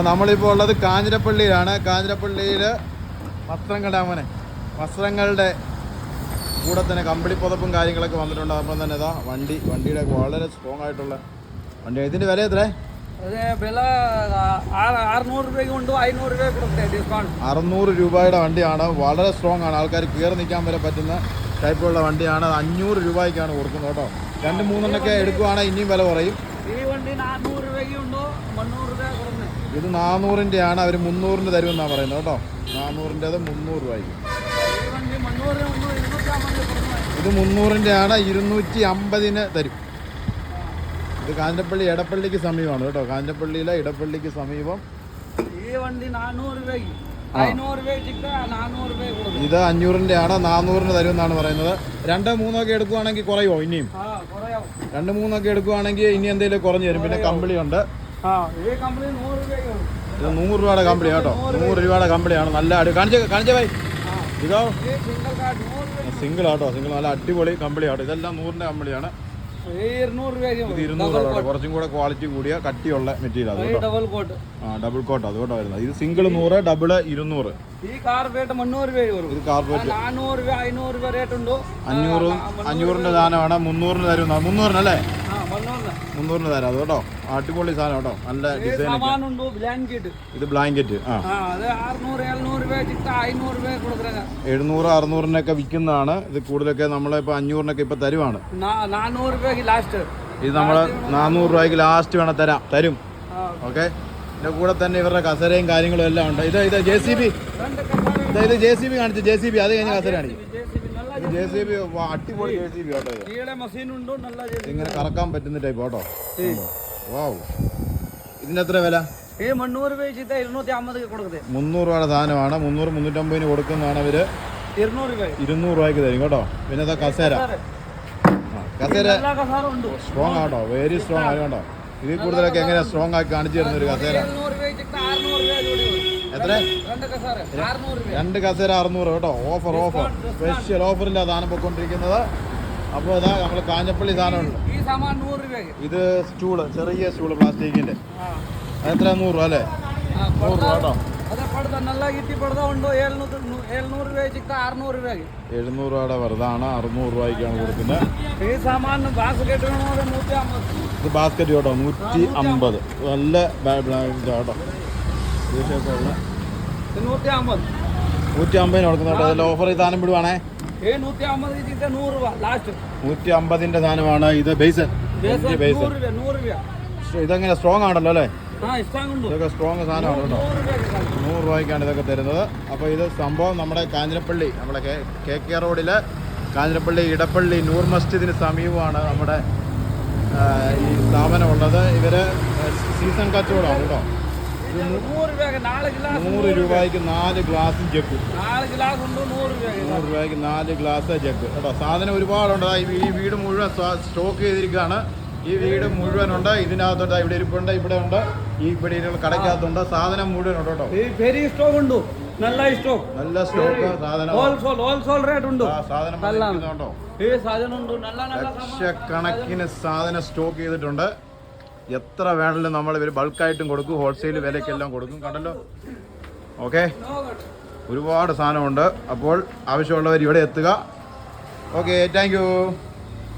നമ്മളിപ്പോൾ ഉള്ളത് കാഞ്ഞിരപ്പള്ളിയിലാണ്. കാഞ്ഞിരപ്പള്ളിയിൽ വസ്ത്രങ്ങളുടെ കൂടെ തന്നെ കമ്പിളി പുതപ്പും കാര്യങ്ങളൊക്കെ വന്നിട്ടുണ്ട്. അപ്പം തന്നെ വണ്ടിയുടെ വളരെ സ്ട്രോങ് ആയിട്ടുള്ള വണ്ടി. ഇതിൻ്റെ വില എത്ര? 600 രൂപയുടെ വണ്ടിയാണ്. വളരെ സ്ട്രോങ് ആണ്. ആൾക്കാർ കയറി നിൽക്കാൻ വരെ പറ്റുന്ന ടൈപ്പുള്ള വണ്ടിയാണ്. 500 രൂപയ്ക്കാണ് കൊടുക്കുന്നത് കേട്ടോ. 2-3 എടുക്കുവാണെങ്കിൽ ഇനിയും വില കുറയും. ഇത് 400-ൻ്റെ ആണ്. അവർ 300-ൻ്റെ തരുമെന്നാണ് പറയുന്നത് കേട്ടോ. 400-ൻ്റെത് 300 രൂപയ്ക്ക്. ഇത് 300-ൻ്റെ ആണ്. 250-ന് തരും. ഇത് കാഞ്ഞിരപ്പള്ളി ഇടപ്പള്ളിക്ക് സമീപമാണ് കേട്ടോ. കാഞ്ഞിരപ്പള്ളിയിലെ ഇടപ്പള്ളിക്ക് സമീപം. ഇത് 500-ൻ്റെ ആണ്. 400-ന് തരുമെന്നാണ് പറയുന്നത്. 2-3 എടുക്കുവാണെങ്കിൽ കുറയുമോ? ഇനിയും 2-3 എടുക്കുവാണെങ്കിൽ ഇനി എന്തെങ്കിലും കുറഞ്ഞു തരും. പിന്നെ കമ്പിളിയുണ്ട്. ഇത് 100 രൂപയുടെ കമ്പിളി കേട്ടോ. 100 രൂപയുടെ കമ്പിളിയാണ്. നല്ല കാണിച്ചേ ഭായി. ഇതോ സിംഗിൾ ആട്ടോ. സിംഗിൾ നല്ല അടിപൊളി കമ്പിളി ആട്ടോ. ഇതെല്ലാം 100-ൻ്റെ കമ്പിളിയാണ്. 200 കുറച്ചും കൂടെ ക്വാളിറ്റി കൂടിയ കട്ടിയുള്ള മെറ്റീരിയൽ. അത് ഡബിൾ കോട്ട് അതുകൊണ്ടാണ് വരുന്നത്. ഇത് സിംഗിൾ 100, ഡബിൾ 200. ഇത് കാർപ്പറ്റ് 500-ൻ്റെ സാധനമാണ്. 300-ന് തരുന്ന. 300-നല്ലേ? 300-ന് തരാം. അത് കേട്ടോ അടിപൊളി സാധനം കേട്ടോ. നല്ല ഡിസൈൻ. ഇത് ബ്ലാങ്കറ്റ്. 700-600-നൊക്കെ വിൽക്കുന്നതാണ്. ഇത് കൂടുതലൊക്കെ നമ്മളിപ്പോൾ 500-നൊക്കെ ഇപ്പൊ തരുവാണ്. ഇത് നമ്മള് 400 രൂപയ്ക്ക് ലാസ്റ്റ് തരും. ഓക്കെ. ഇതിന്റെ കൂടെ തന്നെ ഇവരുടെ കസരയും കാര്യങ്ങളും എല്ലാം ഉണ്ട്. ഇത് JCB. ഇത് JCB കാണിച്ചു. JCB അത് കഴിഞ്ഞ കസര കാണിക്കും. JCB അടിപൊളി JCB കേട്ടോ. ഇങ്ങനെ കറക്കാൻ പറ്റുന്ന ടൈപ്പ് കേട്ടോ. വാവ്. ഇതിന് എത്ര വില? 300 രൂപയുടെ സാധനമാണ്. 300-350-ന് കൊടുക്കുന്നതാണ് അവര്. 200 രൂപയ്ക്ക് തരും കേട്ടോ. പിന്നെ കസേര സ്ട്രോങ് ആട്ടോ. വെരി സ്ട്രോങ് ആണ് കേട്ടോ. ഇതിൽ കൂടുതലൊക്കെ എങ്ങനെ സ്ട്രോങ് ആക്കി കാണിച്ചു തരുന്ന ഒരു കസേര. എത്ര? 2 കസേര 600 കേട്ടോ. ഓഫർ സ്പെഷ്യൽ ഓഫറിന്റെ സാധനം പൊയ്ക്കൊണ്ടിരിക്കുന്നത്. അപ്പോൾ ഇതാ നമ്മൾ കാഞ്ഞപ്പള്ളി സാധനമുണ്ട്. ഇത് സ്റ്റൂള്, ചെറിയ സ്റ്റൂള് പ്ലാസ്റ്റിക്കിന്റെ. അതെത്ര? 100 രൂപ അല്ലേ? 100 രൂപ കേട്ടോ. 700 രൂപയുടെ വെറുതാണ്. 600 രൂപയ്ക്കാണ് കൊടുക്കുന്നത്. ഇത് ബാസ്ക്കറ്റ് കേട്ടോ. 150. നല്ല കേട്ടോ. 150-ന് കൊടുക്കുന്നുണ്ട്. അതിൽ ഓഫർ ഈ സാധനം വിടുവാണേ. 150-ന്റെ സാധനമാണ്. ഇത് ബേസൻ. ഇതെങ്ങനെ സ്ട്രോങ് ആണല്ലോ അല്ലേ? ഇതൊക്കെ സ്ട്രോങ് സാധനമാണ് കേട്ടോ. 100 രൂപയ്ക്കാണ് ഇതൊക്കെ തരുന്നത്. അപ്പോൾ ഇത് സംഭവം നമ്മുടെ കാഞ്ഞിരപ്പള്ളി, നമ്മുടെ KK റോഡിലെ കാഞ്ഞിരപ്പള്ളി ഇടപ്പള്ളി നൂർ മസ്ജിദിന് സമീപമാണ് നമ്മുടെ ഈ സ്ഥാപനം ഉള്ളത്. ഇവര് സീസൺ കച്ചവടമാണ് കേട്ടോ. 100 രൂപയ്ക്ക് 4 ഗ്ലാസ് ജഗ്. 100 രൂപയ്ക്ക് 4 ഗ്ലാസ് ജഗ് കേട്ടോ. സാധനം ഒരുപാടുണ്ട്. ഈ വീട് മുഴുവൻ സ്റ്റോക്ക് ചെയ്തിരിക്കുകയാണ്. ഈ വീട് മുഴുവനുണ്ട്. ഇതിനകത്തുണ്ട്. ഇവിടെ ഇരിപ്പുണ്ട്. ഇവിടെ ഉണ്ട്. ഈ ഇവിടെ കടയ്ക്കകത്തുണ്ട്. സാധനം മുഴുവൻ ഉണ്ട് കേട്ടോ. നല്ല സ്റ്റോക്ക് സാധനം. ലക്ഷക്കണക്കിന് സാധനം സ്റ്റോക്ക് ചെയ്തിട്ടുണ്ട്. എത്ര വേണമെങ്കിലും നമ്മൾ ഇവർ ബൾക്കായിട്ടും കൊടുക്കും. ഹോൾസെയിൽ വിലയ്ക്കെല്ലാം കൊടുക്കും. കണ്ടല്ലോ. ഓക്കെ. ഒരുപാട് സാധനമുണ്ട്. അപ്പോൾ ആവശ്യമുള്ളവർ ഇവിടെ എത്തുക. ഓക്കെ. Thank you.